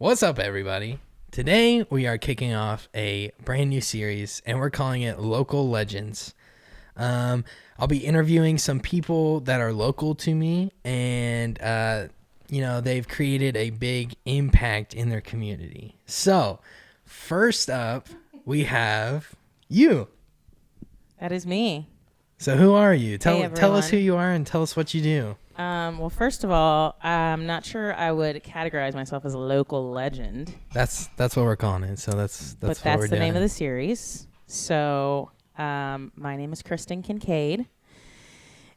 What's up, everybody? Today, we are kicking off a brand new series, and we're calling it Local Legends. I'll be interviewing some people that are local to me, and, they've created a big impact in their community. So, first up, we have you. That is me. So, who are you? Tell us everyone. who you are and tell us what you do. Well, first of all, I'm not sure I would categorize myself as a local legend. That's what we're calling it. So that's but what that's we're the doing. name of the series. So, my name is Kristin Kincaid,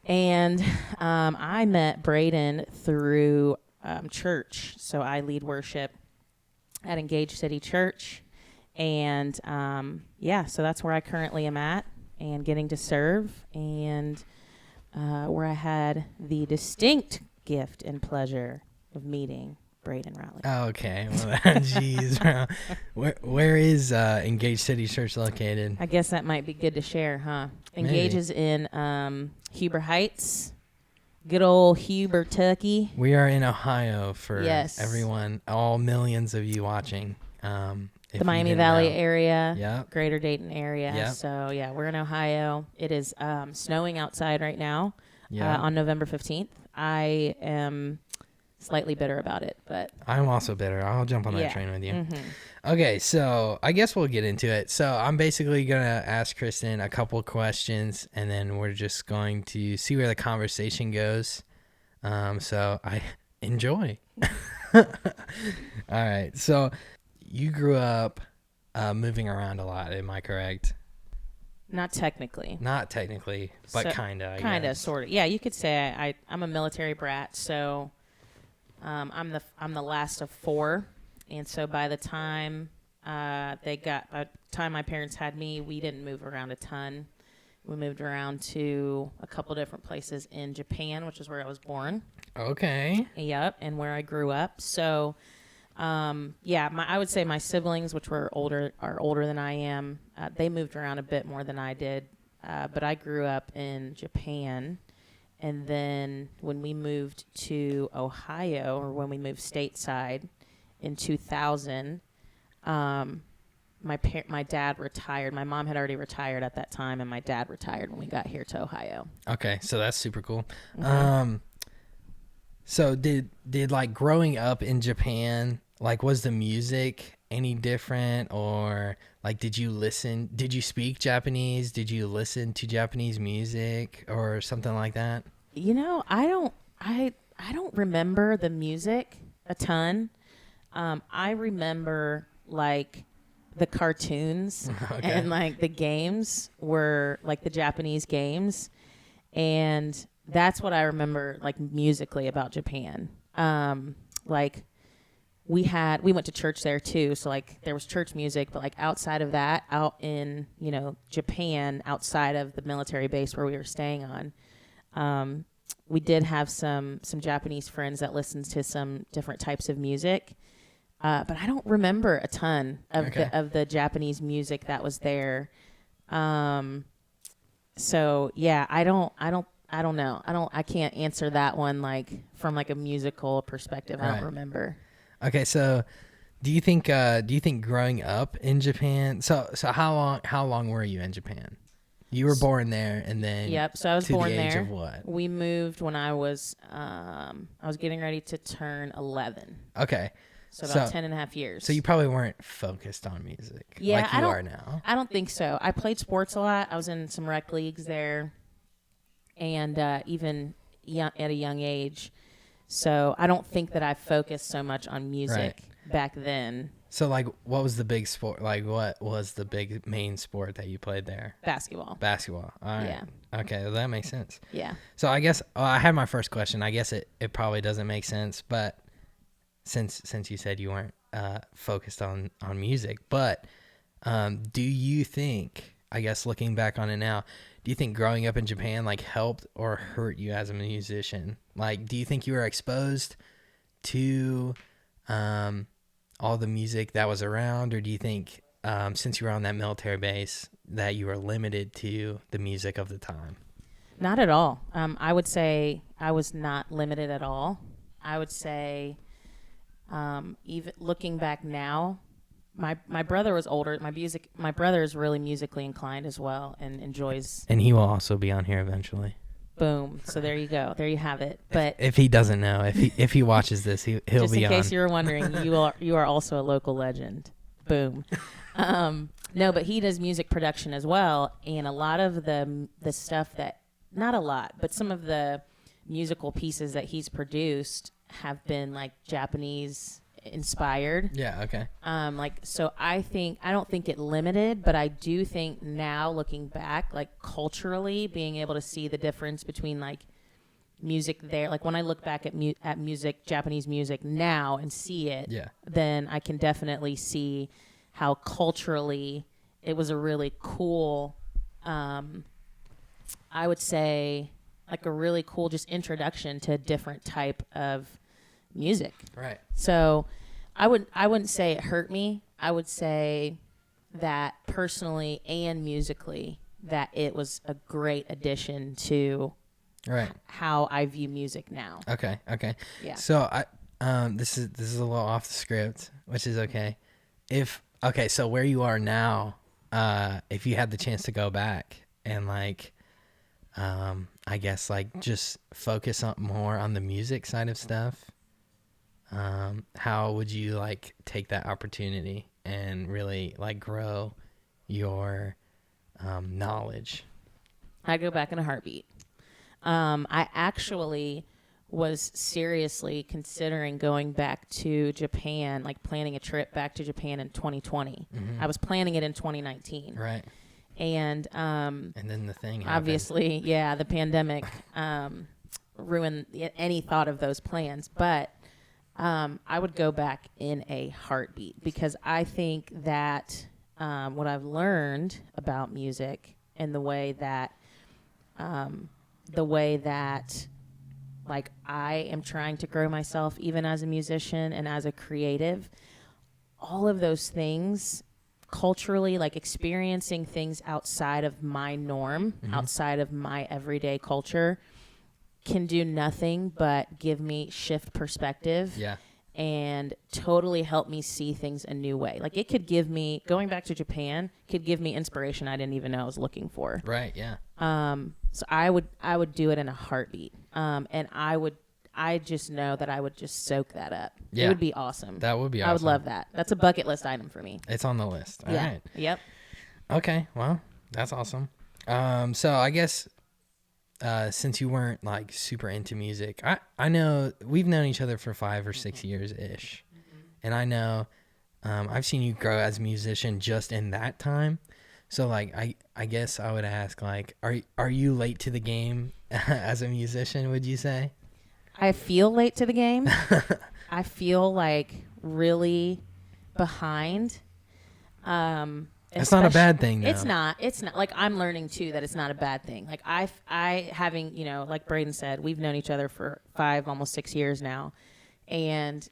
and I met Braden through church. So I lead worship at Engaged City Church, and so that's where I currently am at and getting to serve, and where I had the distinct gift and pleasure of meeting Braden Rowley. Okay. Well, jeez, bro. Where is Engaged City Church located? I guess that might be good to share, huh? Maybe. Engage is in Huber Heights, good old Huber, Turkey. We are in Ohio for Yes. everyone, all millions of you watching. The Miami Valley area, Yep. Greater Dayton area. Yep. So, yeah, we're in Ohio. It is snowing outside right now on November 15th. I am slightly bitter about it, but I'm also bitter. I'll jump on that train with you. Mm-hmm. Okay, so I guess we'll get into it. So I'm basically going to ask Kristin a couple questions, and then we're just going to see where the conversation goes. So I enjoy. All right, so you grew up moving around a lot, am I correct? Not technically. Not technically, but So, kind of, Kind of, sort of. Yeah, you could say I'm a military brat, so I'm the last of four, and so by the time by the time my parents had me, we didn't move around a ton. We moved around to a couple different places in Japan, which is where I was born. Okay. Yep, and where I grew up. So, I would say my siblings, which are older than I am, they moved around a bit more than I did. But I grew up in Japan, and then when we moved to Ohio, or when we moved stateside in 2000, my dad retired. My mom had already retired at that time, and my dad retired when we got here to Ohio. Okay, so that's super cool. Mm-hmm. So did like growing up in Japan, like was the music any different, or like did you speak Japanese? Did you listen to Japanese music or something like that? You know, I don't remember the music a ton. I remember like the cartoons Okay. and like the games were like the Japanese games, and that's what I remember like musically about Japan. Like we went to church there too, so like there was church music, but like outside of that, out in Japan, outside of the military base where we were staying on, we did have some Japanese friends that listened to some different types of music, but I don't remember a ton of the Japanese music that was there. So yeah, I don't know. I can't answer that one like from like a musical perspective. I don't remember. Okay, so do you think growing up in Japan? So how long were you in Japan? You were born there, and then yep. So I was to born the age there. Of what? We moved when I was getting ready to turn 11. Okay. So about 10 and a half years. So you probably weren't focused on music like you are now. I don't think so. I played sports a lot. I was in some rec leagues there, and even at a young age. So I don't think that I focused so much on music back then. So like, what was the big sport? Like, what was the big main sport that you played there? Basketball. All right. Yeah. Okay, well, that makes sense. Yeah. So I guess I had my first question. I guess it probably doesn't make sense, but since you said you weren't focused on music, but do you think, I guess looking back on it now, do you think growing up in Japan like helped or hurt you as a musician? Like, do you think you were exposed to all the music that was around, or do you think since you were on that military base that you were limited to the music of the time? Not at all. I would say I was not limited at all. I would say Even looking back now, my brother was older. My brother is really musically inclined as well and enjoys. And he will also be on here eventually. Boom. So there you go. There you have it. But if he doesn't know, if he watches this, he'll be on. Just in case you were wondering, you are also a local legend. Boom. No, but he does music production as well, and a lot of the stuff that, not a lot, but some of the musical pieces that he's produced have been like Japanese inspired. Yeah. Okay. So I don't think it limited, but I do think now looking back, like culturally being able to see the difference between like music there, like when I look back at music, Japanese music now and see it, then I can definitely see how culturally it was a really cool, I would say like a really cool just introduction to a different type of music. Right. So I wouldn't say it hurt me. I would say that personally and musically that it was a great addition to how I view music now. Okay. Yeah. So this is a little off the script, which is okay. So where you are now, if you had the chance to go back and like, I guess like just focus on more on the music side of stuff, how would you like take that opportunity and really like grow your knowledge? I go back in a heartbeat. I actually was seriously considering going back to Japan, like planning a trip back to Japan in 2020. Mm-hmm. I was planning it in 2019. Right. And then the thing happened. Obviously, yeah, the pandemic ruined any thought of those plans. But I would go back in a heartbeat because I think that what I've learned about music and the way that like I am trying to grow myself even as a musician and as a creative, all of those things culturally, like experiencing things outside of my norm, outside of my everyday culture, can do nothing but give me shift perspective. Yeah. And totally help me see things a new way. Like it could give me, going back to Japan, could give me inspiration I didn't even know I was looking for. Right. Yeah. So I would do it in a heartbeat. And I just know that I would just soak that up. Yeah. It would be awesome. That would be awesome. I would love that. That's a bucket list item for me. It's on the list. All right. Yep. Okay. Well, that's awesome. So I guess since you weren't like super into music, I know we've known each other for 5 or 6 years ish. Mm-hmm. And I know I've seen you grow as a musician just in that time. So like I guess I would ask like are you late to the game as a musician, would you say? I feel late to the game. I feel like really behind. It's not a bad thing, though. It's not like I'm learning too that it's not a bad thing. Like I having, like Braden said, we've known each other for 5, almost 6 years now. And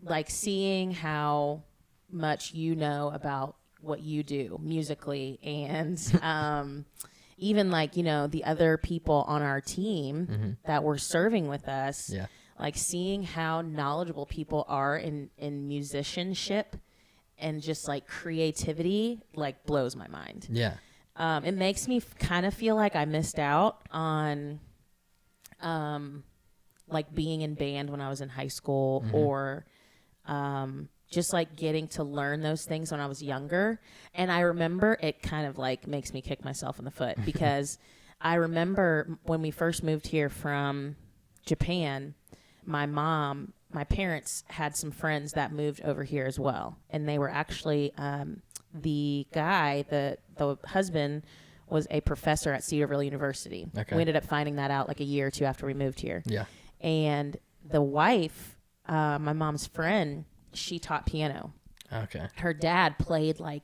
like seeing how much you know about what you do musically and even like, the other people on our team that were serving with us, like seeing how knowledgeable people are in musicianship and just like creativity, like blows my mind. Yeah. It makes me kind of feel like I missed out on like being in band when I was in high school or just like getting to learn those things when I was younger. And I remember it kind of like makes me kick myself in the foot because I remember when we first moved here from Japan, my parents had some friends that moved over here as well. And they were actually, the guy, the husband was a professor at Cedarville University. Okay. We ended up finding that out like a year or two after we moved here. Yeah. And the wife, my mom's friend, she taught piano. Okay. Her dad played like,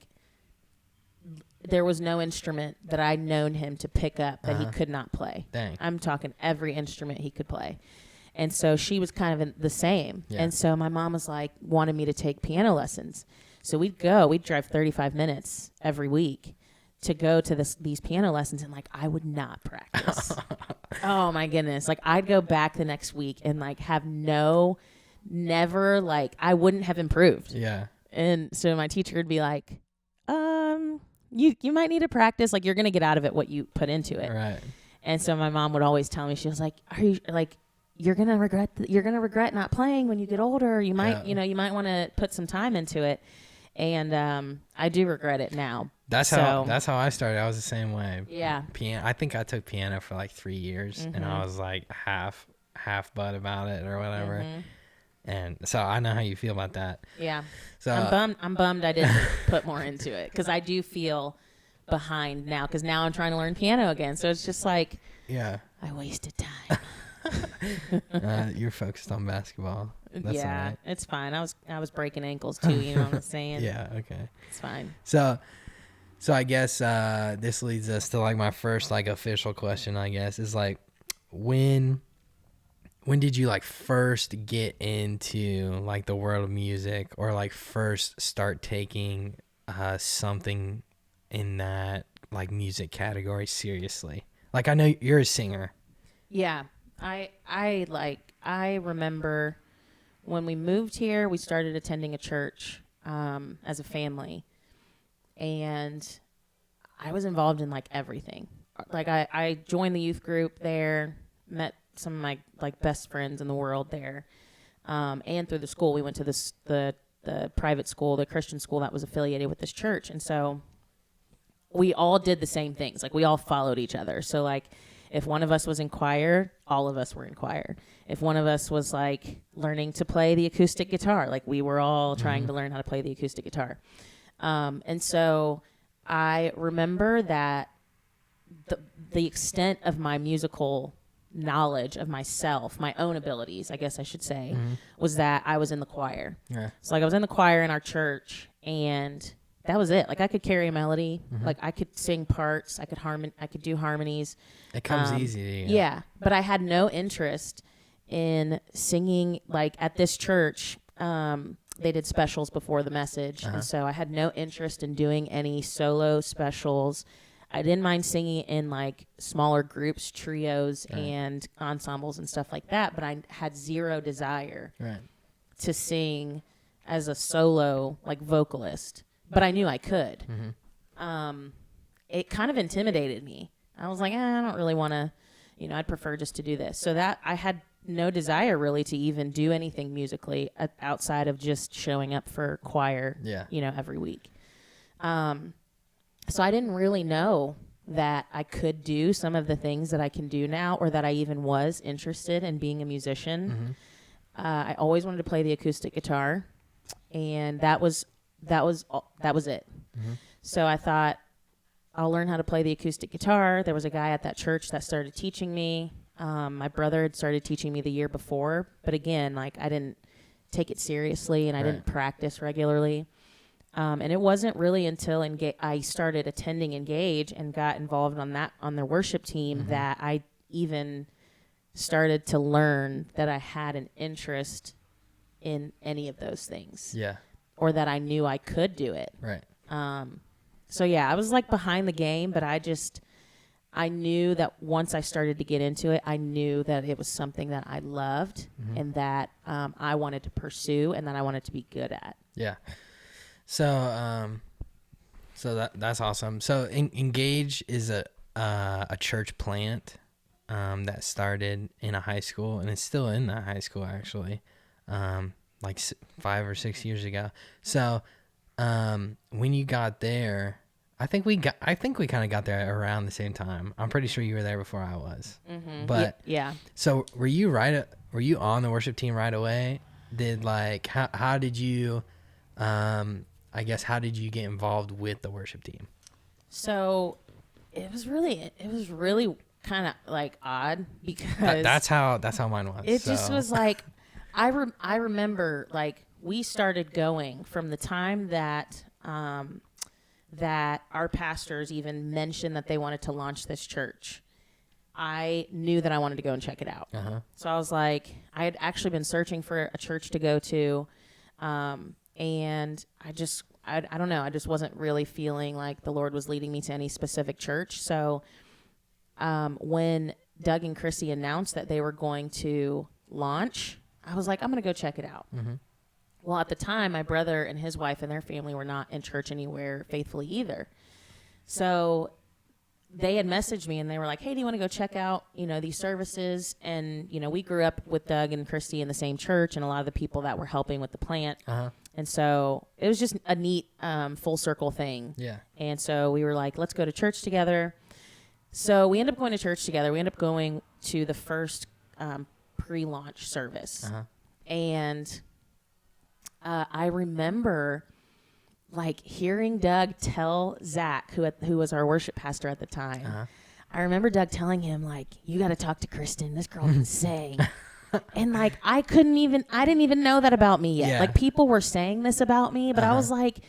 there was no instrument that I'd known him to pick up that he could not play. Dang. I'm talking every instrument he could play. And so she was kind of the same. Yeah. And so my mom was like, wanted me to take piano lessons. So we'd drive 35 minutes every week to go to these piano lessons. And like, I would not practice. Oh my goodness. Like I'd go back the next week and like have no never, like, I wouldn't have improved. Yeah. And so my teacher would be like, you might need to practice. Like, you're going to get out of it what you put into it. Right. And so my mom would always tell me, she was like, are you, like, you're going to regret not playing when you get older. You might, you might want to put some time into it. And I do regret it now. That's how I started. I was the same way. Yeah. Piano. I think I took piano for like 3 years, and I was like half butt about it or whatever. And so I know how you feel about that. Yeah. So I'm bummed I didn't put more into it, because I do feel behind now, because now I'm trying to learn piano again. So it's just like, yeah, I wasted time. You're focused on basketball. That's yeah, right. it's fine. I was breaking ankles too. You know what I'm saying? Yeah. Okay. It's fine. So I guess this leads us to like my first like official question. I guess is like, when did you like first get into like the world of music, or like first start taking something in that like music category seriously? Like, I know you're a singer. Yeah. I remember when we moved here, we started attending a church as a family, and I was involved in like everything. Like, I joined the youth group there, met some of my like best friends in the world there, and through the school. We went to the private school, the Christian school that was affiliated with this church, and so we all did the same things. Like, we all followed each other. So like, if one of us was in choir, all of us were in choir. If one of us was like learning to play the acoustic guitar, like we were all trying to learn how to play the acoustic guitar. And so I remember that the extent of my musical knowledge of myself, my own abilities, I guess I should say, was that I was in the choir. Yeah. So like, I was in the choir in our church, and that was it. Like, I could carry a melody, like I could sing parts, I could do harmonies. It comes easy to you. Yeah, but I had no interest in singing. Like, at this church, they did specials before the message, and so I had no interest in doing any solo specials. I didn't mind singing in like smaller groups, trios, and ensembles and stuff like that, but I had zero desire to sing as a solo like vocalist. But I knew I could. It kind of intimidated me. I was like, I don't really want to, I'd prefer just to do this. So that I had no desire really to even do anything musically outside of just showing up for choir, every week. So I didn't really know that I could do some of the things that I can do now, or that I even was interested in being a musician. I always wanted to play the acoustic guitar, and that was it. So I thought, I'll learn how to play the acoustic guitar. There was a guy at that church that started teaching me. My brother had started teaching me the year before, but again, like, I didn't take it seriously, and I didn't practice regularly. And it wasn't really until I started attending Engage and got involved on their worship team that I even started to learn that I had an interest in any of those things. Yeah. Or that I knew I could do it. Right. So yeah, I was like behind the game, but I knew that once I started to get into it, I knew that it was something that I loved and that I wanted to pursue and that I wanted to be good at. Yeah. So that's awesome. So Engage is a church plant that started in a high school, and it's still in that high school actually, like 5 or 6 years ago. So when you got there, I think we kind of got there around the same time. I'm pretty sure you were there before I was. But yeah. So were you on the worship team right away? How did you I guess, how did you get involved with the worship team? So it was really kind of like odd, because that's how mine was. It just was like, I remember like we started going from the time that that our pastors even mentioned that they wanted to launch this church. I knew that I wanted to go and check it out. So I was like, I had actually been searching for a church to go to. And I don't know. I just wasn't really feeling like the Lord was leading me to any specific church. So when Doug and Chrissy announced that they were going to launch, I was like, I'm going to go check it out. Mm-hmm. Well, at the time, my brother and his wife and their family were not in church anywhere faithfully either. So they had messaged me and they were like, hey, do you want to go check out, these services? And, we grew up with Doug and Christy in the same church and a lot of the people that were helping with the plant. Uh-huh. And so it was just a neat full circle thing. Yeah. And so we were like, let's go to church together. So we ended up going to church together. We ended up going to the first pre-launch service. Uh-huh. And I remember hearing Doug tell Zach, who was our worship pastor at the time. Uh-huh. I remember Doug telling him, you got to talk to Kristin. This girl can sing. And I didn't even know that about me yet. Yeah. People were saying this about me, but uh-huh. I was like,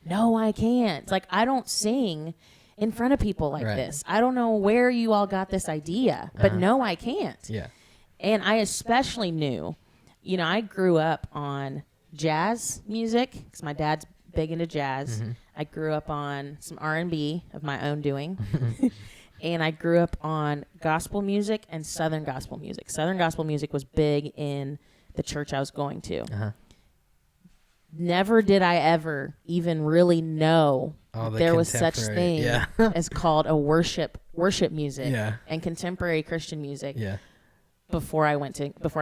no, I can't. I don't sing in front of people like right. this. I don't know where you all got this idea, but no, I can't. Yeah. And I especially knew, I grew up on jazz music because my dad's big into jazz. Mm-hmm. I grew up on some R&B of my own doing. And I grew up on gospel music and Southern gospel music. Southern gospel music was big in the church I was going to. Uh-huh. Never did I ever even really know there was such thing as called a worship music and contemporary Christian music before I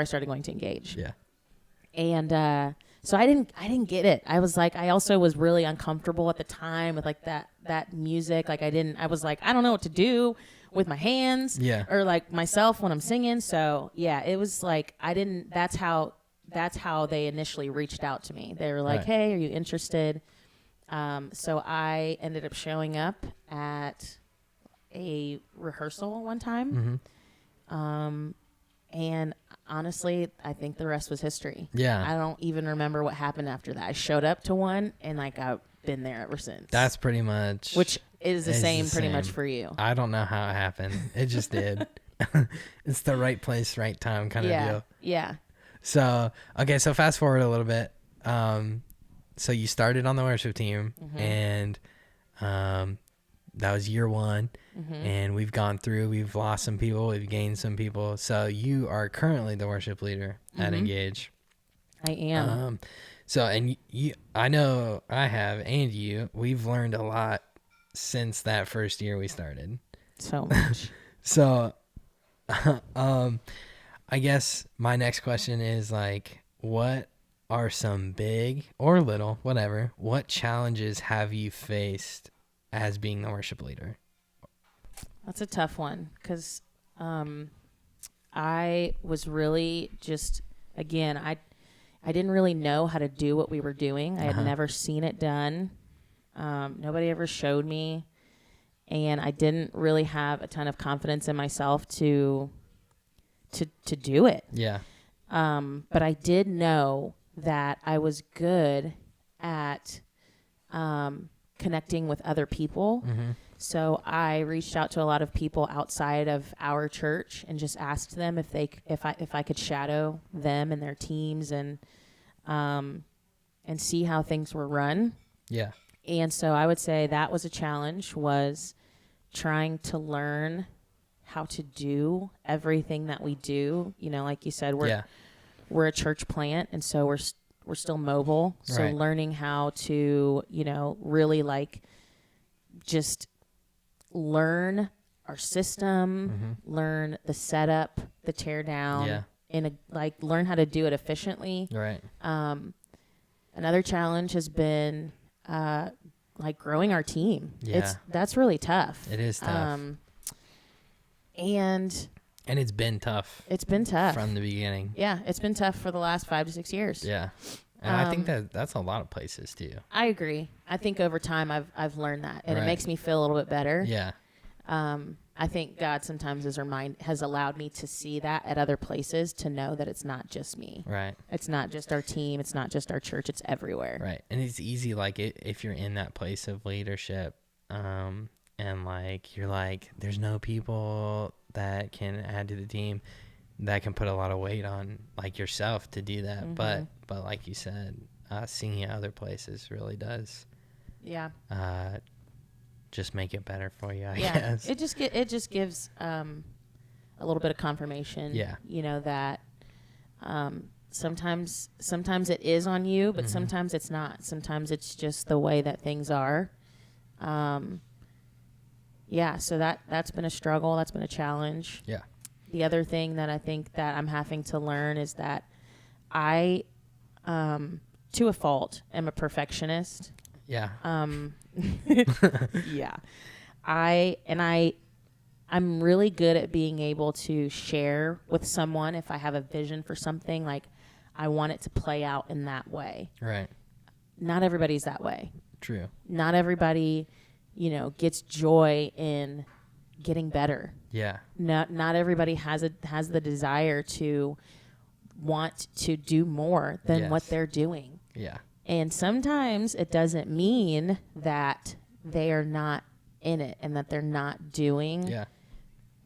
started going to Engage. Yeah. And so I didn't get it. I was I also was really uncomfortable at the time with that music. I was I don't know what to do with my hands or myself when I'm singing. So yeah, it was that's how they initially reached out to me. They were like, hey, are you interested? So I ended up showing up at a rehearsal one time. Mm-hmm. And honestly, I think the rest was history. Yeah. I don't even remember what happened after that. I showed up to one and I've been there ever since. That's pretty much. Which is the same pretty much for you. I don't know how it happened. It just did. It's the right place, right time kind of deal. Yeah. So, okay. So fast forward a little bit. So you started on the worship team and, that was year one. And we've lost some people, we've gained some people. So you are currently the worship leader at Engage. I am. So, and I know I have, and we've learned a lot since that first year we started. So much. So, I guess my next question is what are some big or little, whatever, what challenges have you faced as being the worship leader? That's a tough one because I was really just, again, I didn't really know how to do what we were doing. I had never seen it done. Nobody ever showed me. And I didn't really have a ton of confidence in myself to do it. Yeah. But I did know that I was good at connecting with other people. So I reached out to a lot of people outside of our church and just asked them if I could shadow them and their teams and see how things were run. Yeah. And so I would say that was a challenge, was trying to learn how to do everything that we do. Like you said, we're a church plant, and so we're still mobile. So learning how to, really just learn our system, learn the setup, the tear down, learn how to do it efficiently. Right. Another challenge has been growing our team. Yeah. That's really tough. It is tough. And it's been tough. It's been tough from the beginning. Yeah, it's been tough for the last 5 to 6 years. Yeah. And I think that's a lot of places too. I agree. I think over time I've learned that, and it makes me feel a little bit better. Yeah. I think God sometimes has allowed me to see that at other places, to know that it's not just me. Right. It's not just our team. It's not just our church. It's everywhere. Right. And it's easy, if you're in that place of leadership, and you're there's no people that can add to the team that can put a lot of weight on yourself to do that. But like you said, seeing it other places really does. Yeah. Just make it better for you, I guess. It just gives a little bit of confirmation. Yeah. That sometimes it is on you, but sometimes it's not. Sometimes it's just the way that things are. Yeah, so that's been a struggle. That's been a challenge. Yeah. The other thing that I think that I'm having to learn is that I, to a fault, am a perfectionist. Yeah. Yeah. I'm really good at being able to share with someone if I have a vision for something, like I want it to play out in that way. Right. Not everybody's that way. True. Not everybody, gets joy in getting better. Yeah. Not everybody has the desire to want to do more than what they're doing. Yeah. And sometimes it doesn't mean that they are not in it and that they're not doing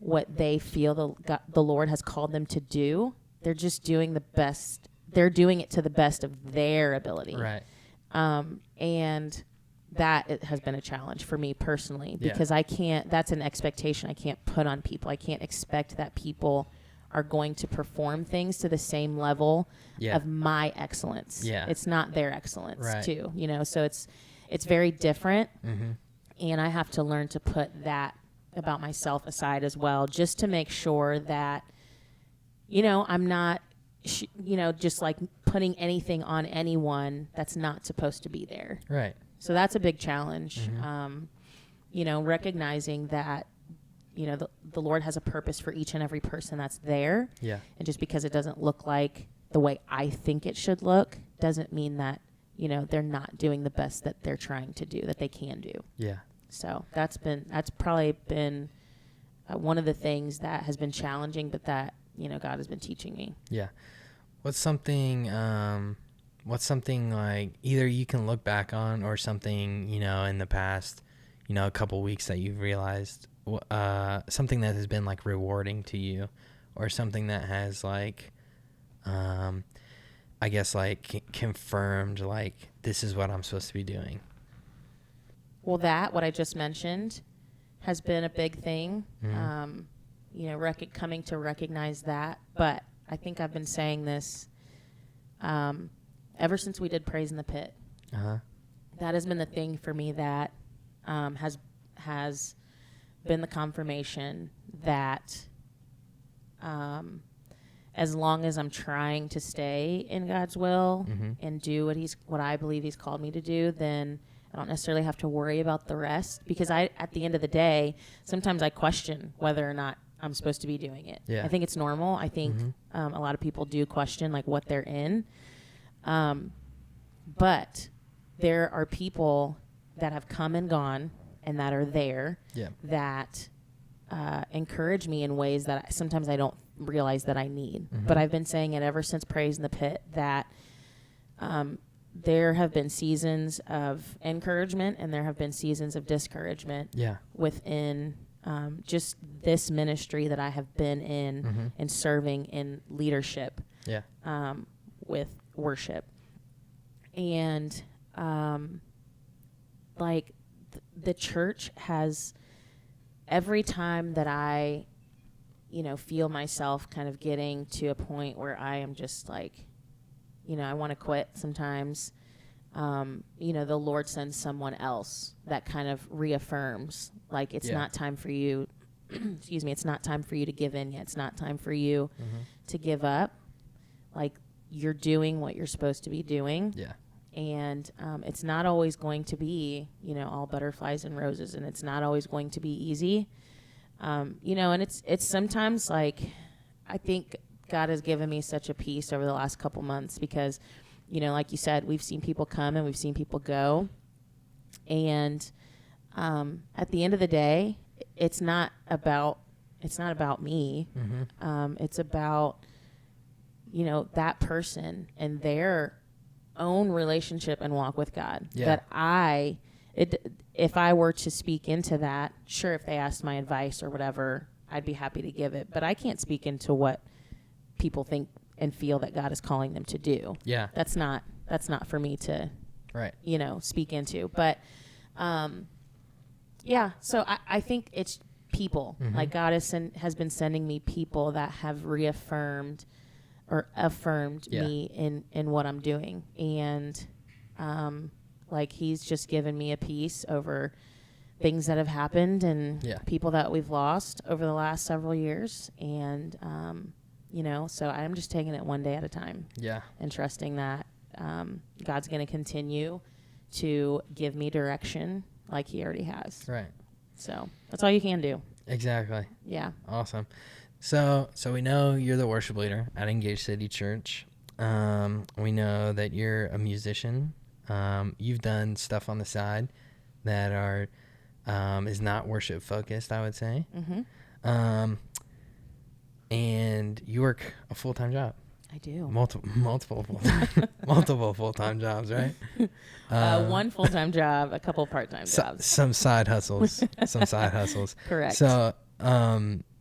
what they feel the Lord has called them to do. They're just doing the best. They're doing it to the best of their ability. Right. And that it has been a challenge for me personally, because I can't, that's an expectation I can't put on people. I can't expect that people are going to perform things to the same level of my excellence. Yeah. It's not their excellence too, so it's very different. And I have to learn to put that about myself aside as well, just to make sure that, I'm not, just like putting anything on anyone that's not supposed to be there. Right. So that's a big challenge. Recognizing that, the Lord has a purpose for each and every person that's there. Yeah. And just because it doesn't look like the way I think it should look doesn't mean that, they're not doing the best that they're trying to do, that they can do. Yeah. So that's probably been one of the things that has been challenging, but that, God has been teaching me. Yeah. What's something like either you can look back on or something, in the past, a couple weeks that you've realized, something that has been like rewarding to you, or something that has like, I guess like confirmed, like, this is what I'm supposed to be doing? Well, what I just mentioned has been a big thing, coming to recognize that. But I think I've been saying this ever since we did Praise in the Pit. That has been the thing for me that has been the confirmation that as long as I'm trying to stay in God's will and do what I believe He's called me to do, then I don't necessarily have to worry about the rest, because at the end of the day, sometimes I question whether or not I'm supposed to be doing it. Yeah. I think it's normal. I think a lot of people do question like what they're in. But there are people that have come and gone and that are there that encourage me in ways that sometimes I don't realize that I need. But I've been saying it ever since Praise in the Pit that there have been seasons of encouragement and there have been seasons of discouragement within just this ministry that I have been in and serving in leadership with worship. And the church has, every time that I, feel myself kind of getting to a point where I am just like, I want to quit sometimes, the Lord sends someone else that kind of reaffirms, like, it's not time for you, excuse me, it's not time for you to give in yet. It's not time for you to give up. Like, you're doing what you're supposed to be doing. Yeah. And it's not always going to be, all butterflies and roses, and it's not always going to be easy. And it's sometimes like, I think God has given me such a peace over the last couple months because, like you said, we've seen people come and we've seen people go. And at the end of the day, it's not about me. It's about, that person and their own relationship and walk with God. Yeah. That if I were to speak into that, sure, if they asked my advice or whatever, I'd be happy to give it. But I can't speak into what people think and feel that God is calling them to do. Yeah. That's not for me to, speak into. But, so I think it's people. Like, God has been sending me people that have reaffirmed or affirmed Yeah. me in what I'm doing. And like he's just given me a peace over things that have happened and Yeah. people that we've lost over the last several years. And, you know, so I'm just taking it one day at a time. Yeah. And trusting that God's going to continue to give me direction like he already has. Right. So that's all you can do. Exactly. Yeah. Awesome. So we know you're the worship leader at Engage City Church. We know that you're a musician. You've done stuff on the side that are is not worship focused, I would say. Mm-hmm. And you work a full-time job. I do. Multiple full-time jobs, right? One full-time job, a couple part-time jobs. Some side hustles. Correct. So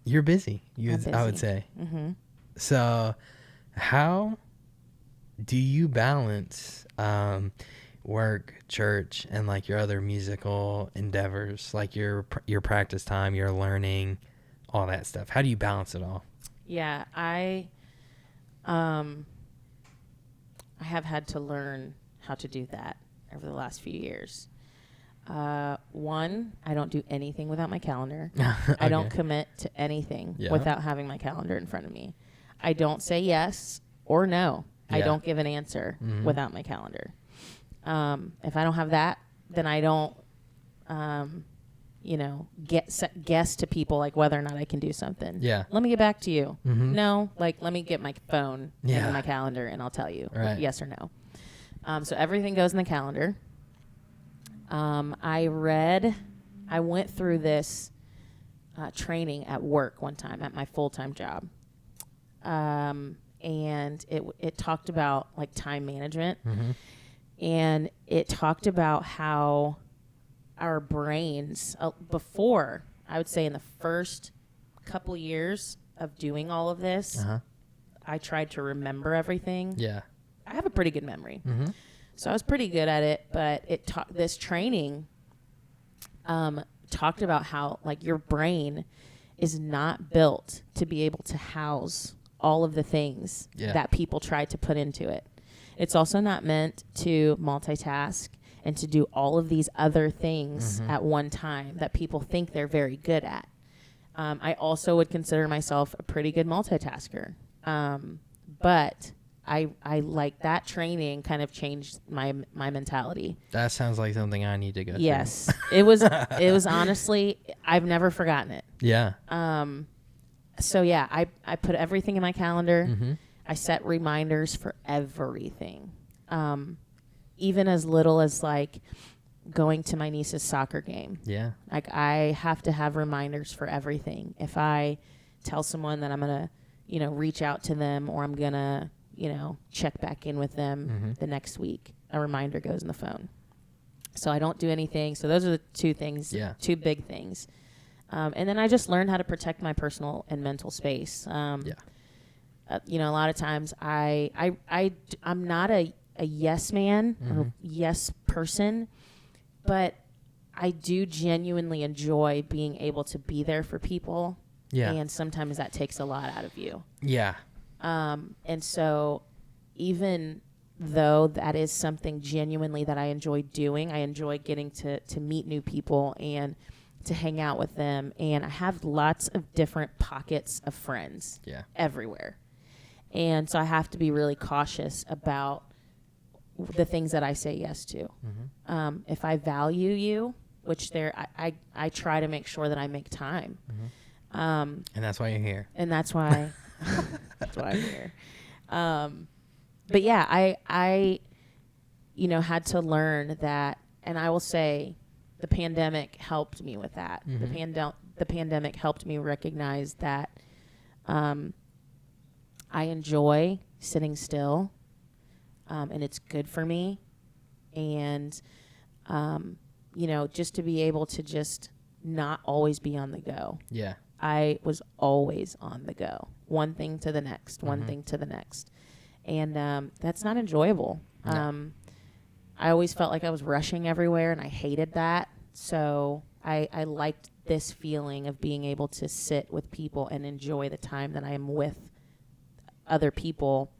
you're busy. I'm busy. I would say. Mm-hmm. So how do you balance work, church, and like your other musical endeavors, like your practice time, your learning, all that stuff? How do you balance it all? Yeah, I have had to learn how to do that over the last few years. One, I don't do anything without my calendar. Okay. I don't commit to anything without having my calendar in front of me. I don't say yes or no. I don't give an answer without my calendar. If I don't have that, then I don't, guess to people like whether or not I can do something. Yeah. Let me get back to you. Mm-hmm. No, like let me get my phone and my calendar and I'll tell you yes or no. So everything goes in the calendar. I went through this training at work one time at my full-time job. And it talked about like time management. Mm-hmm. And it talked about how our brains, before, I would say in the first couple years of doing all of this, I tried to remember everything. Yeah. I have a pretty good memory. Mm-hmm. So I was pretty good at it, but this training talked about how like your brain is not built to be able to house all of the things that people try to put into it. It's also not meant to multitask and to do all of these other things at one time that people think they're very good at. I also would consider myself a pretty good multitasker. But I like that training kind of changed my mentality. That sounds like something I need to go through. Yes. It was honestly, I've never forgotten it. Yeah. So yeah, I put everything in my calendar. Mm-hmm. I set reminders for everything. Even as little as like going to my niece's soccer game. Yeah. Like I have to have reminders for everything. If I tell someone that I'm going to, reach out to them or I'm going to, check back in with them the next week, a reminder goes in the phone. So I don't do anything. So those are the two things, two big things. And then I just learned how to protect my personal and mental space. A lot of times I'm not a yes man or yes person, but I do genuinely enjoy being able to be there for people. Yeah. And sometimes that takes a lot out of you. Yeah. And so even though that is something genuinely that I enjoy doing, I enjoy getting to meet new people and to hang out with them. And I have lots of different pockets of friends everywhere. And so I have to be really cautious about the things that I say yes to. Mm-hmm. If I value you, which I try to make sure that I make time. Mm-hmm. And that's why you're here. And that's why I'm here. But yeah, I had to learn that, and I will say the pandemic helped me with that. Mm-hmm. The pandemic helped me recognize that I enjoy sitting still, and it's good for me. And, just to be able to just not always be on the go. Yeah. I was always on the go. One thing to the next, one thing to the next. And that's not enjoyable. No. I always felt like I was rushing everywhere, and I hated that. So I liked this feeling of being able to sit with people and enjoy the time that I am with other people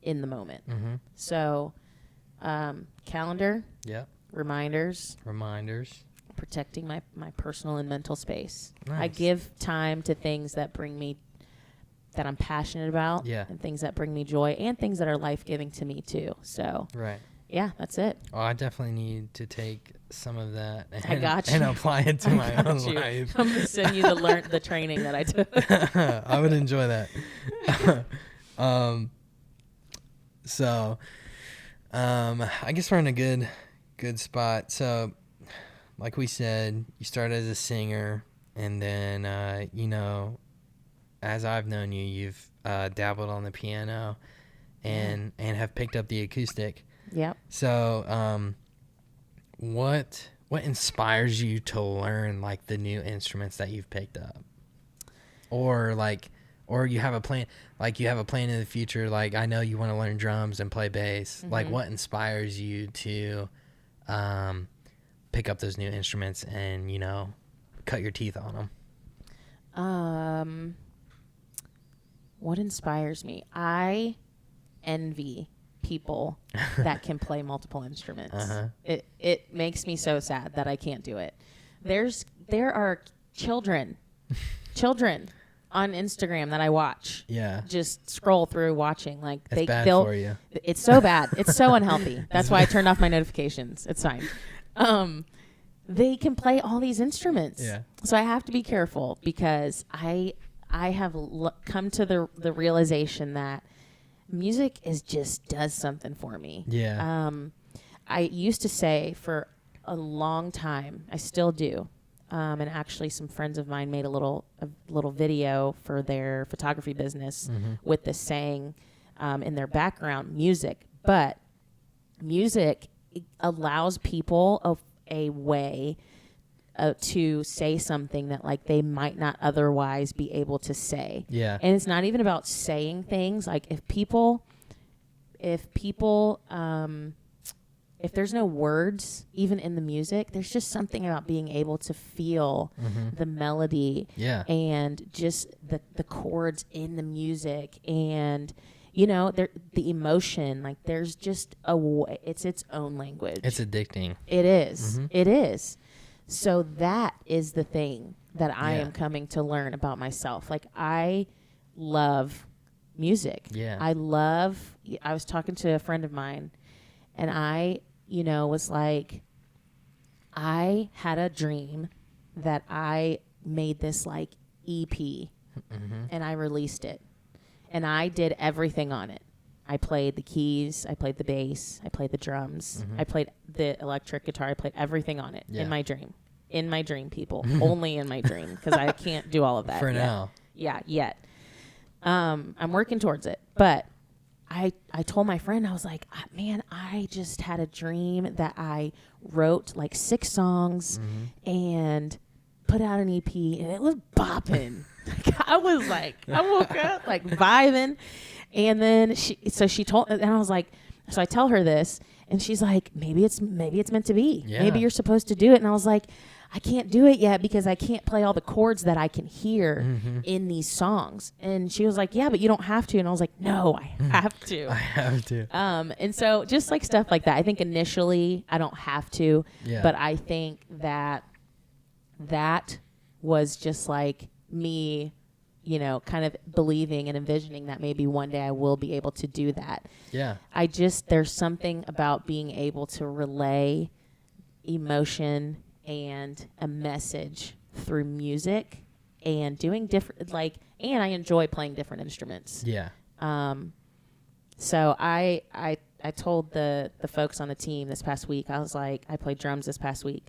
in the moment. Mm-hmm. So, calendar, Yep. reminders, protecting my personal and mental space. Nice. I give time to things that that I'm passionate about, and things that bring me joy, and things that are life-giving to me too. So, yeah, that's it. Oh, I definitely need to take some of that and apply it to my own life. I'm gonna send you the training that I took. I would enjoy that. So, I guess we're in a good spot. So, like we said, you started as a singer, and then you know, as I've known you, you've dabbled on the piano, and have picked up the acoustic. Yep. So, what inspires you to learn like the new instruments that you've picked up, or you have a plan, in the future? Like, I know you want to learn drums and play bass. Mm-hmm. Like, what inspires you to pick up those new instruments and, you know, cut your teeth on them? What inspires me? I envy people that can play multiple instruments. It makes me so sad that I can't do it. There are children on Instagram that I watch. Yeah. Just scroll through watching. Like, it's bad for you. It's so bad. It's so unhealthy. That's why I turned off my notifications. It's fine. They can play all these instruments. Yeah. So I have to be careful, because I have come to the realization that music does something for me. Yeah. I used to say for a long time, I still do. And actually some friends of mine made a little video for their photography business with this saying in their background, music. But music allows people a way to say something that like they might not otherwise be able to say. Yeah. And it's not even about saying things. Like, if there's no words even in the music, there's just something about being able to feel the melody and just the chords in the music, and you know, the emotion. Like, there's just it's its own language. It's addicting. It is. It is. So that is the thing that I am coming to learn about myself. Like, I love music. Yeah. I was talking to a friend of mine, and I, you know, was like, I had a dream that I made this like EP and I released it, and I did everything on it. I played the keys, I played the bass, I played the drums, I played the electric guitar, I played everything on it in my dream. In my dream, people. Only in my dream, because I can't do all of that for yet. now. Yeah, yet. I'm working towards it. But I told my friend, I was like, man, I just had a dream that I wrote like 6 songs and put out an EP, and it was bopping. I was like, I woke up like vibing. And then she told, and I was like, so I tell her this, and she's like, maybe it's meant to be. Yeah. Maybe you're supposed to do it. And I was like, I can't do it yet because I can't play all the chords that I can hear in these songs. And she was like, yeah, but you don't have to. And I was like, no, I have to. I have to. And so just like stuff like that, I think initially I don't have to, but I think that was just like me, you know, kind of believing and envisioning that maybe one day I will be able to do that. Yeah. There's something about being able to relay emotion and a message through music and doing different, like, and I enjoy playing different instruments. Yeah. So I told the folks on the team this past week, I was like, I played drums this past week,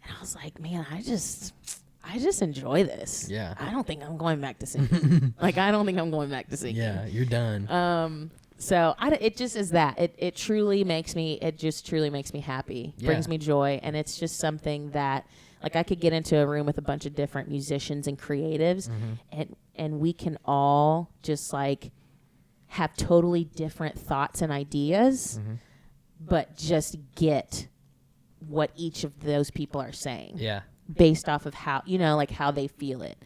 and I was like, man, I just enjoy this. Yeah. I don't think I'm going back to singing. I don't think I'm going back to singing. Yeah, you're done. So it just is that. It just truly makes me happy, brings me joy. And it's just something that, like, I could get into a room with a bunch of different musicians and creatives, and we can all just, like, have totally different thoughts and ideas, but just get what each of those people are saying. Yeah. Based off of how, you know, like how they feel it.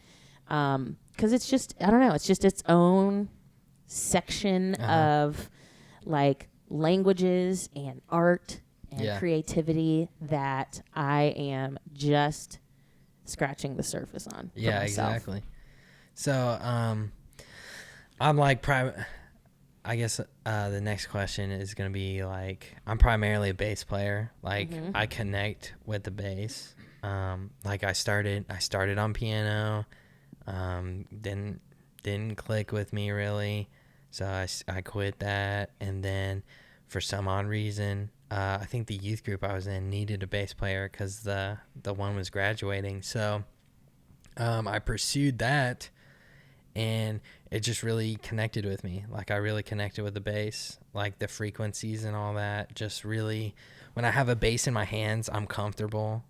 'Cause it's just, I don't know, it's just its own section of like languages and art and creativity that I am just scratching the surface on. For myself. Exactly. So, I'm like, I guess the next question is going to be like, I'm primarily a bass player. Like, I connect with the bass. Like I started on piano, didn't click with me really. So I quit that. And then for some odd reason, I think the youth group I was in needed a bass player because the one was graduating. So, I pursued that, and it just really connected with me. Like I really connected with the bass, like the frequencies and all that. Just really, when I have a bass in my hands, I'm comfortable.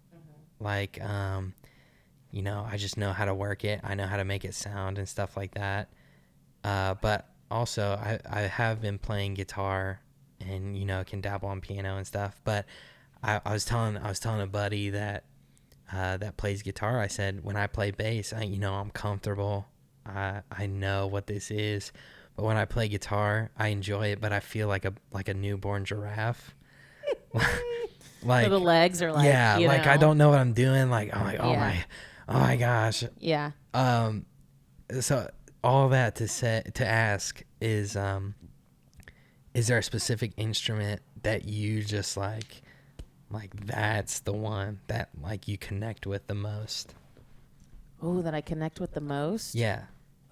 Like, you know, I just know how to work it. I know how to make it sound and stuff like that. But also I have been playing guitar and, you know, can dabble on piano and stuff. But I was telling a buddy that plays guitar, I said, when I play bass, I'm comfortable. I know what this is, but when I play guitar, I enjoy it, but I feel like a newborn giraffe. Like so the legs are like, like I don't know what I'm doing. Like I'm like, oh my gosh. Yeah. So all that to ask is there a specific instrument that you just like that's the one that like you connect with the most? Oh, that I connect with the most? Yeah.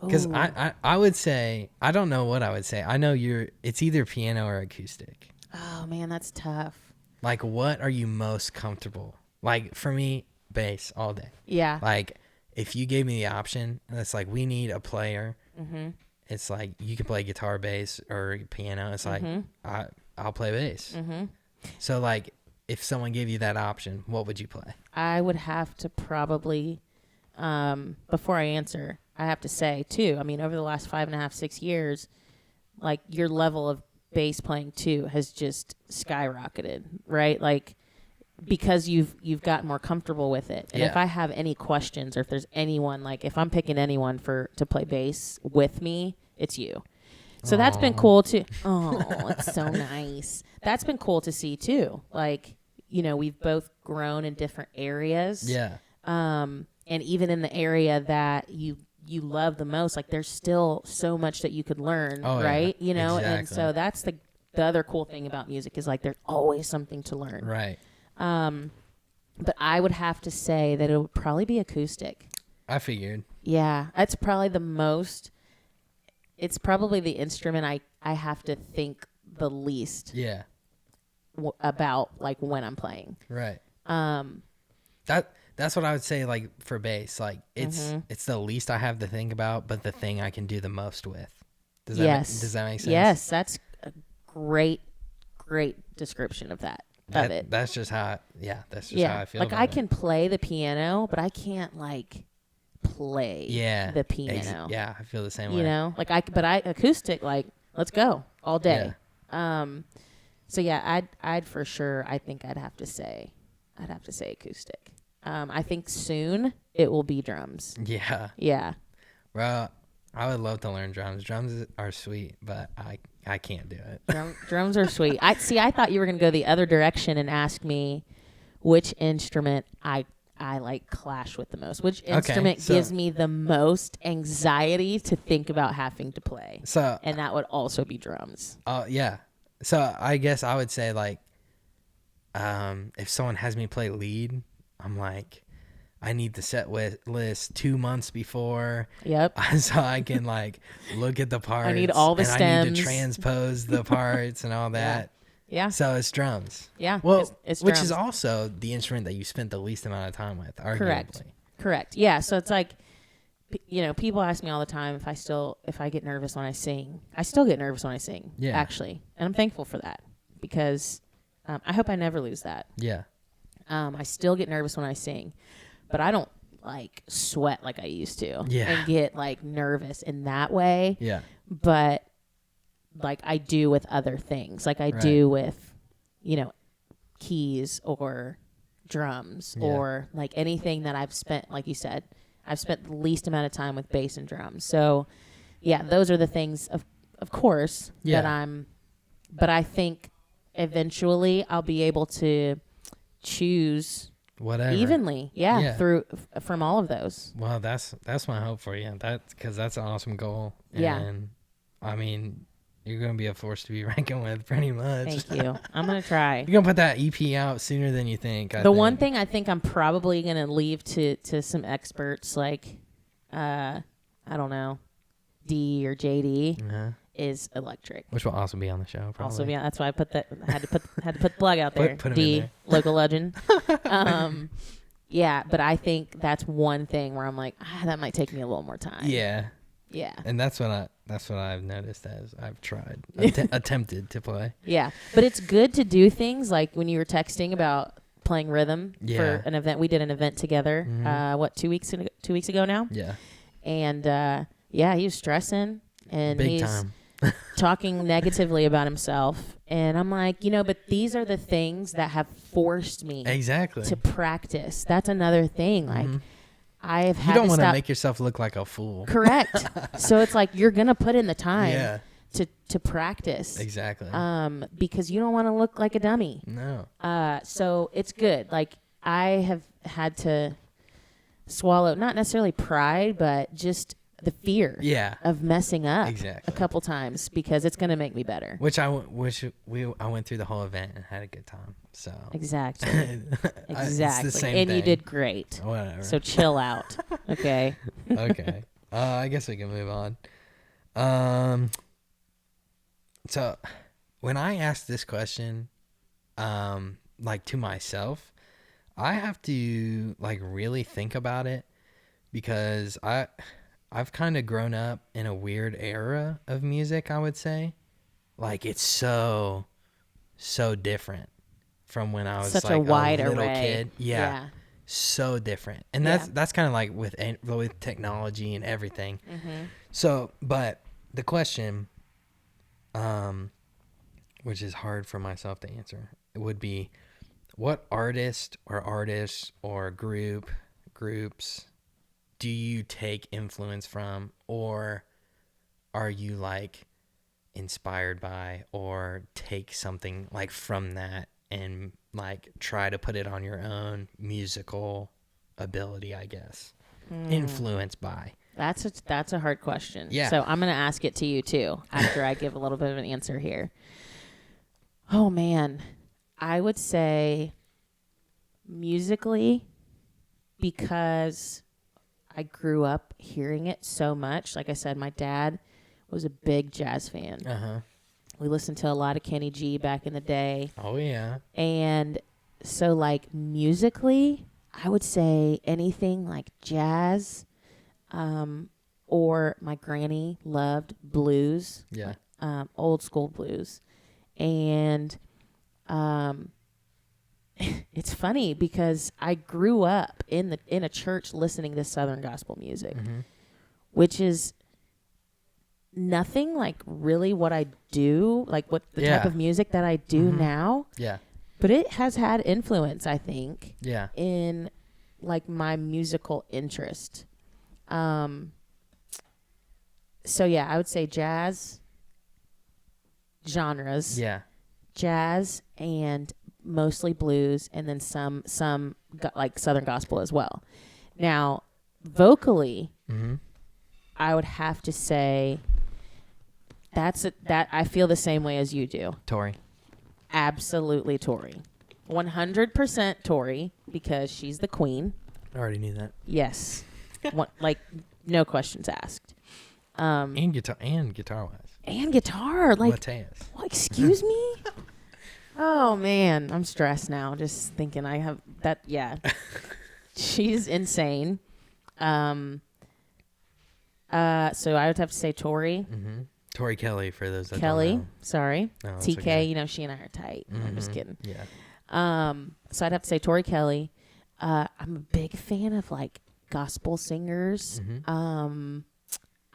Because I would say, I don't know what I would say. I know it's either piano or acoustic. Oh, man, that's tough. Like, what are you most comfortable? Like, for me, bass all day. Yeah. Like, if you gave me the option, and it's like, we need a player. Mm-hmm. It's like, you can play guitar, bass, or piano. It's like, I'll play bass. Mm-hmm. So, like, if someone gave you that option, what would you play? I would have to probably, before I answer, I have to say, too, I mean, over the last 5.5, 6 years, like, your level of bass playing, too, has just skyrocketed, right? Like, because you've gotten more comfortable with it. And if I have any questions or if there's anyone, like, if I'm picking anyone to play bass with me, it's you. So that's been cool, too. Oh, it's so nice. That's been cool to see, too. Like, you know, we've both grown in different areas. Yeah. And even in the area that you love the most, like there's still so much that you could learn, right? Yeah. You know, exactly. And so that's the other cool thing about music is like there's always something to learn. Right. But I would have to say that it would probably be acoustic. I figured. Yeah, that's probably it's probably the instrument I have to think the least Yeah. about, like when I'm playing. Right. That's what I would say, like, for bass. Like, it's the least I have to think about, but the thing I can do the most with. Does that make sense? Yes, that's a great description of that. That's just how, that's just how I feel. Like, I can play the piano, but I can't, like, play the piano. I feel the same way. You know? Like, acoustic, like, let's go all day. Yeah. So, yeah, I'd for sure, I think I'd have to say acoustic. I think soon it will be drums. Yeah. Yeah. Well, I would love to learn drums. Drums are sweet, but I can't do it. Drums are sweet. I thought you were going to go the other direction and ask me which instrument I like clash with the most. Which instrument gives me the most anxiety to think about having to play. And that would also be drums. Yeah. So I guess I would say, like, if someone has me play lead, I'm like, I need the set list 2 months before. Yep. So I can, like, look at the parts. I need all the stems. I need to transpose the parts and all that. Yeah. So it's drums. Yeah. Well, it's which drums. is also the instrument that you spent the least amount of time with, arguably. Correct. Yeah. So it's like, you know, people ask me all the time if I get nervous when I sing. I still get nervous when I sing, actually. And I'm thankful for that because I hope I never lose that. Yeah. I still get nervous when I sing, but I don't like sweat like I used to and get like nervous in that way. Yeah. But like I do with other things, like I do with, you know, keys or drums or like anything that I've spent, like you said, I've spent the least amount of time with bass and drums. So yeah, those are the things of course, but I think eventually I'll be able to choose whatever evenly. From all of those. Well, that's my hope for you. Because that's an awesome goal. And I mean, you're going to be a force to be reckoned with pretty much. Thank you. I'm going to try. You're going to put that EP out sooner than you think. One thing I think I'm probably going to leave to some experts like, I don't know, D or JD is electric. Which will also be on the show. Probably. That's why I had to put the plug out there. Put him D, in there. local legend. But I think that's one thing where I'm like, that might take me a little more time. Yeah. Yeah. And that's what I've noticed as I've tried, attempted to play. Yeah. But it's good to do things like when you were texting about playing rhythm for an event. We did an event together, 2 weeks ago now? Yeah. And he was stressing and Big he's time. talking negatively about himself. And I'm like, but these are the things that have forced me to practice. That's another thing. Like, I have had You don't want to to make yourself look like a fool. Correct. So it's like you're going to put in the time to practice. Exactly. Because you don't want to look like a dummy. No. So it's good. Like, I have had to swallow, not necessarily pride, but just the fear of messing up a couple times because it's going to make me better. I went through the whole event and had a good time. So exactly. It's the same and thing. you did great. Whatever. So chill out. Okay. Okay. I guess we can move on. So when I ask this question, like to myself, I have to like really think about it because I've kind of grown up in a weird era of music, I would say. Like, it's so different from when I was such like a wide little array. kid. Yeah. So different. And that's kind of like with technology and everything. Mm-hmm. So, but the question, which is hard for myself to answer, it would be, what artists or groups do you take influence from, or are you like inspired by, or take something like from that and like try to put it on your own musical ability, I guess? Influenced by. That's a hard question. Yeah. So I'm going to ask it to you too after I give a little bit of an answer here. Oh man, I would say musically, because I grew up hearing it so much. Like I said, my dad was a big jazz fan. Uh-huh. We listened to a lot of Kenny G back in the day. Oh, yeah. And so, like, musically, I would say anything like jazz, or my granny loved blues. Yeah. Old school blues. And it's funny because I grew up in a church listening to Southern gospel music, which is nothing like really what I do, like what the type of music that I do now. Yeah. But it has had influence, I think, in like my musical interest. So yeah, I would say jazz genres. Yeah. Jazz and mostly blues, and then some like Southern gospel as well. Now, vocally, I would have to say that I feel the same way as you do. Tori. Absolutely Tori. 100% Tori, because she's the queen. I already knew that. Yes. Like, no questions asked. And guitar wise. And guitar. Like, Mateus. well, excuse me? Oh, man. I'm stressed now. Just thinking I have that. Yeah. She's insane. So I would have to say Tori. Mm-hmm. Tori Kelly, for those that Kelly. don't know. Sorry. No, TK, okay. she and I are tight. I'm just kidding. Yeah. So I'd have to say Tori Kelly. I'm a big fan of like gospel singers.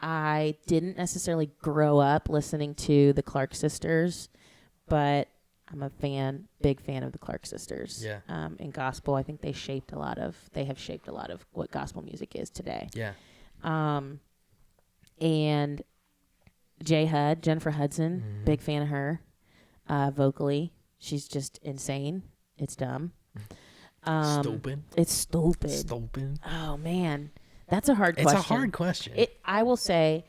I didn't necessarily grow up listening to the Clark sisters, but I'm a big fan of the Clark sisters. Yeah. In gospel, I think they have shaped a lot of what gospel music is today. Yeah. And Jennifer Hudson, Mm-hmm. big fan of her. Vocally, she's just insane. It's dumb. Stupid. It's stupid. Stupid. Oh man, that's a hard It's question. a hard question. I will say,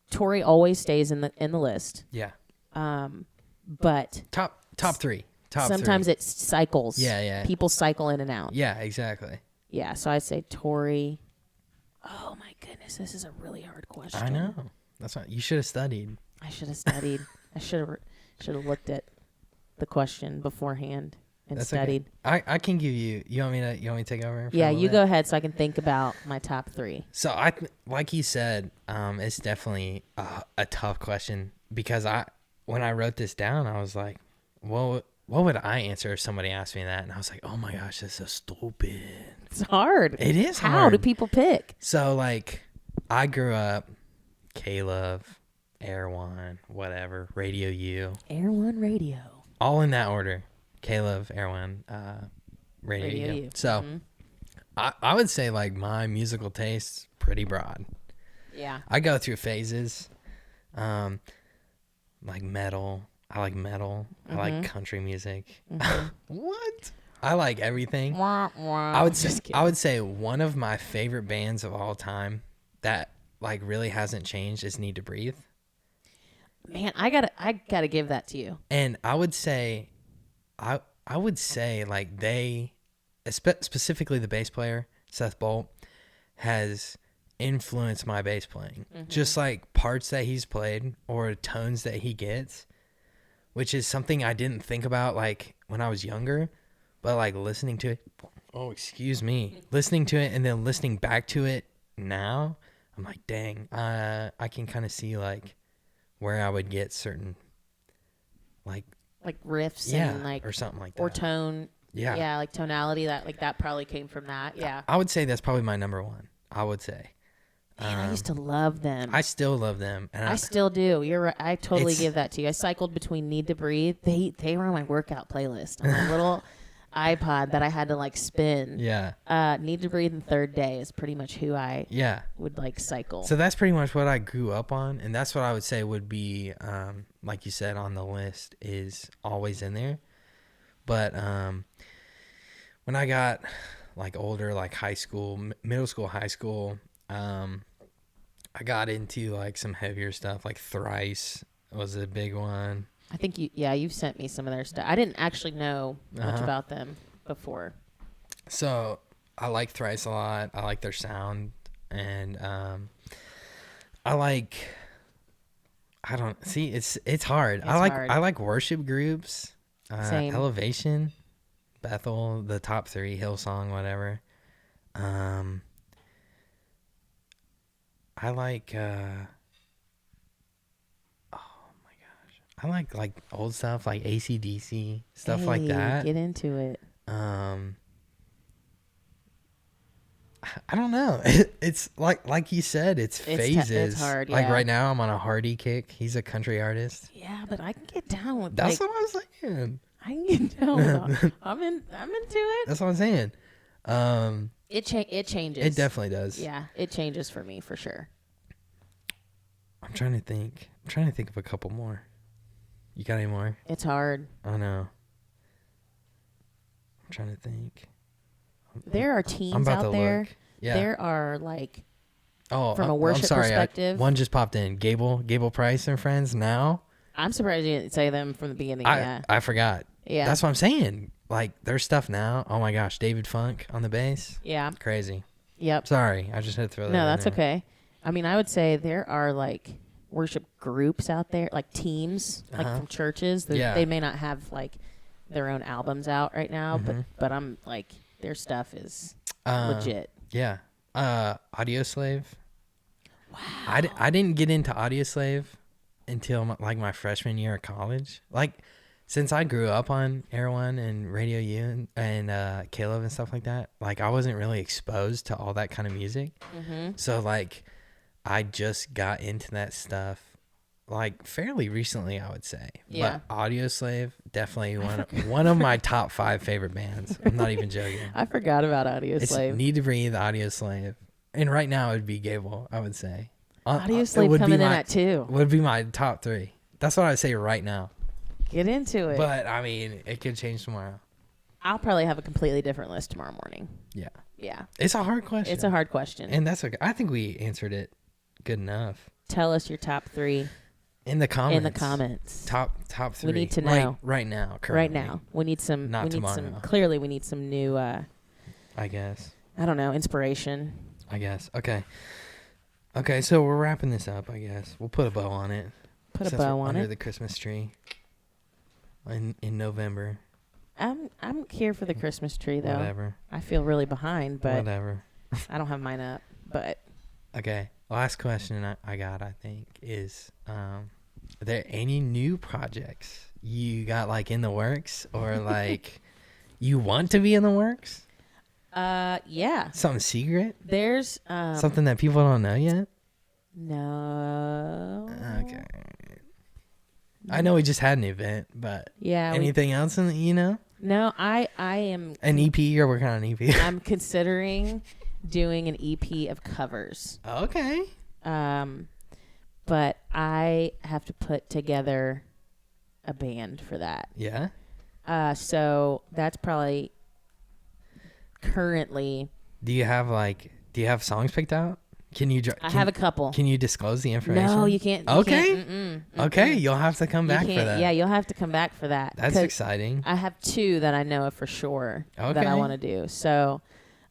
Tori always stays in the list. Yeah. But Top three. sometimes it cycles. Yeah. People cycle in and out. Yeah, exactly. Yeah, so I'd say Tori. Oh my goodness, this is a really hard question. I know. That's not. You should have studied. I should have studied. I should have looked at the question beforehand and That's studied. Okay. I can give you. You want me to take over? Yeah, you go ahead so I can think about my top 3. So like you said, it's definitely a tough question because when I wrote this down, I was like, well, what would I answer if somebody asked me that? And I was like, oh my gosh, that's so stupid. It's hard. It is hard. How do people pick? So like, I grew up, K-Love, Air One, whatever, Radio U. Air One Radio. All in that order. K-Love, Air One, Radio U. So I would say like my musical taste's pretty broad. Yeah. I go through phases. Like metal. I like metal. I like country music. What? I like everything. I would say one of my favorite bands of all time that like really hasn't changed is Need to Breathe. Man, I gotta give that to you. And I would say like they, specifically the bass player Seth Bolt, has influenced my bass playing. Just like parts that he's played or tones that he gets, which is something I didn't think about like when I was younger, but like listening to it. Oh, excuse me. Listening to it and then listening back to it now, I'm like, dang, I can kind of see like where I would get certain like riffs yeah, and like or something like that. or tone. Yeah. Yeah, like tonality that probably came from that. Yeah. I would say that's probably my number one. I would say. Man, I used to love them. I still love them. And I still do. You're right. I totally It's- give that to you. I cycled between Need to Breathe. They were on my workout playlist on my little iPod that I had to like spin. Yeah. Need to Breathe and Third Day is pretty much who I Yeah. would like cycle. So that's pretty much what I grew up on, and that's what I would say would be, like you said, on the list is always in there. But when I got like older, like high school, middle school, high school, I got into like some heavier stuff, like Thrice was a big one. I think you've sent me some of their stuff. I didn't actually know much Uh-huh. about them before. So I like Thrice a lot. I like their sound, and I don't see it's hard. Hard. I like worship groups, Same. Elevation, Bethel, the top 3, Hillsong, whatever. I like I like old stuff like AC/DC, stuff like Hey, that. Get into it. I don't know. It's like you said, it's phases. It's hard, Like yeah. right now, I'm on a Hardy kick. He's a country artist. Yeah, but I can get down with That's like, what I was saying. I can get down with I'm into it. That's what I'm saying. It changes. It definitely does. Yeah, it changes for me for sure. I'm trying to think. Of a couple more. You got any more? It's hard. I know. I'm trying to think. There are I'm teens about out to there. look. Yeah. There are like Oh, from a I'm worship sorry. perspective. One just popped in. Gable Price and Friends. Now I'm surprised you didn't say them from the beginning. Yeah. I forgot. Yeah. That's what I'm saying. Like their stuff now. Oh my gosh, David Funk on the bass. Yeah. Crazy. Yep. Sorry, I just had to throw that. No, in that's there. okay. I mean, I would say there are like worship groups out there, like teams, like Uh-huh. from churches. That Yeah. They may not have like their own albums out right now, Mhm. but I'm like their stuff is legit. Yeah. Audio Slave. Wow. I didn't get into Audio Slave until my freshman year of college. Like, since I grew up on Air One and Radio U and Caleb and stuff like that, like I wasn't really exposed to all that kind of music. Mm-hmm. So like, I just got into that stuff like fairly recently, I would say. Yeah. But Audio Slave, definitely one of my top 5 favorite bands. I'm not even joking. I forgot about Audio It's Slave. Need to Breathe, Audio Slave. And right now it would be Gable, I would say. Audio Slave coming in at 2. Would be my top 3. That's what I say right now. Get into it. But I mean, it could change tomorrow. I'll probably have a completely different list tomorrow morning. Yeah. Yeah. It's a hard question. It's a hard question. And that's okay. I think we answered it good enough. Tell us your top 3 in the comments. In the comments. Top 3. We need to know. Right now. Currently. Right now. We need some. Not we need tomorrow. Clearly, we need some new. I guess. I don't know. Inspiration. I guess. Okay. Okay, so we're wrapping this up, I guess. We'll put a bow on it. Put a bow on under it. the Christmas tree in November. I'm here for the Christmas tree, though. Whatever. I feel really behind, but whatever. I don't have mine up. But okay, last question I got, I think, is are there any new projects you got like in the works or like you want to be in the works? Yeah. Something secret? There's something that people don't know yet? No. Okay. I know we just had an event, but yeah. Anything else in the, you know? No, I am an EP. You're working on an EP. I'm considering doing an EP of covers. Okay. But I have to put together a band for that. Yeah. So that's probably currently. Do you have songs picked out? I have a couple. Can you disclose the information? No, you can't. Okay. Okay, you'll have to come back for that. Yeah, you'll have to come back for that. That's exciting. I have 2 that I know of for sure that I want to do. So,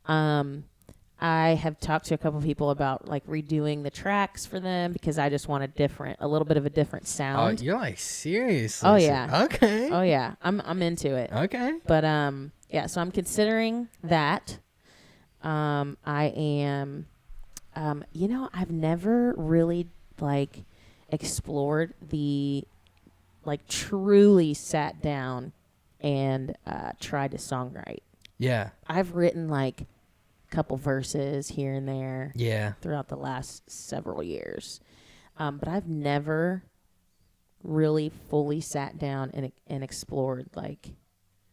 I have talked to a couple people about like redoing the tracks for them because I just want a little bit of a different sound. Oh, you're like seriously? Oh yeah. Okay. Oh yeah. I'm into it. Okay. But yeah. So I'm considering that. I am. I've never really like explored truly sat down and tried to songwrite. Yeah. I've written like a couple verses here and there. Yeah. Throughout the last several years. But I've never really fully sat down and explored like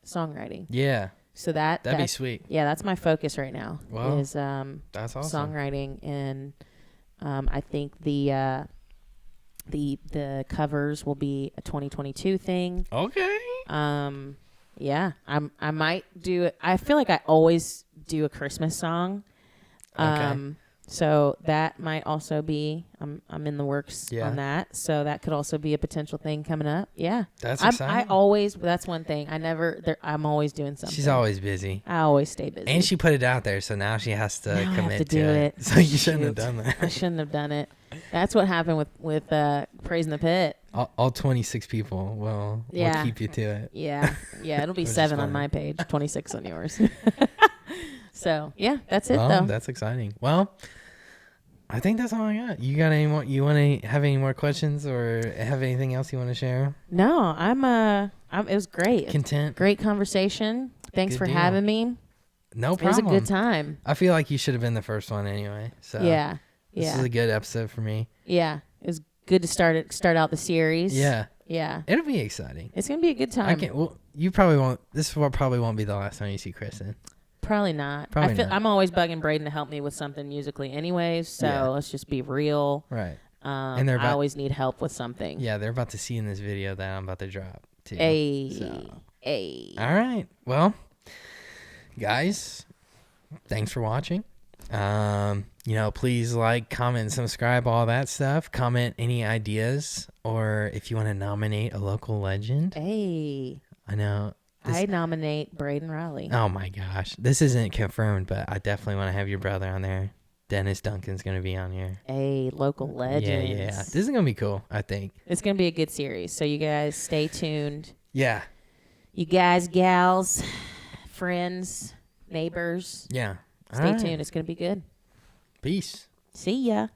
songwriting. Yeah. So that'd be sweet. Yeah, that's my focus right now. Well, is that's awesome. Songwriting, and I think the covers will be a 2022 thing. Okay. Yeah, I might do it. I feel like I always do a Christmas song. Okay. So that might also be I'm in the works on that. So that could also be a potential thing coming up. Yeah. That's exciting. That's one thing. I'm always doing something. She's always busy. I always stay busy. And she put it out there, so now she has to commit to it. So you shouldn't have done that. I shouldn't have done it. That's what happened with Praising the Pit. All 26 people will keep you to it. Yeah. Yeah, it'll be 7 on my page, 26 on yours. So, yeah, that's it though. That's exciting. Well, I think that's all I got. You got any more? You want to have any more questions or have anything else you want to share? No, it was great. Content. Great conversation. Thanks for having me. No problem. It was a good time. I feel like you should have been the first one anyway. So yeah. This is a good episode for me. Yeah. It was good to start out the series. Yeah. Yeah. It'll be exciting. It's going to be a good time. You probably won't. This probably won't be the last time you see Kristin. Probably not. I'm always bugging Braden to help me with something musically anyways, so let's just be real. Right. And I always need help with something. Yeah, they're about to see in this video that I'm about to drop too. Hey. All right. Well, guys, thanks for watching. Please like, comment, and subscribe, all that stuff. Comment any ideas or if you want to nominate a local legend. Hey. I know. I nominate Braden Riley. Oh my gosh. This isn't confirmed, but I definitely want to have your brother on there. Dennis Duncan's going to be on here. A local legend. Yeah. This is going to be cool, I think. It's going to be a good series. So you guys stay tuned. Yeah. You guys, gals, friends, neighbors. Yeah. Stay tuned. It's going to be good. Peace. See ya.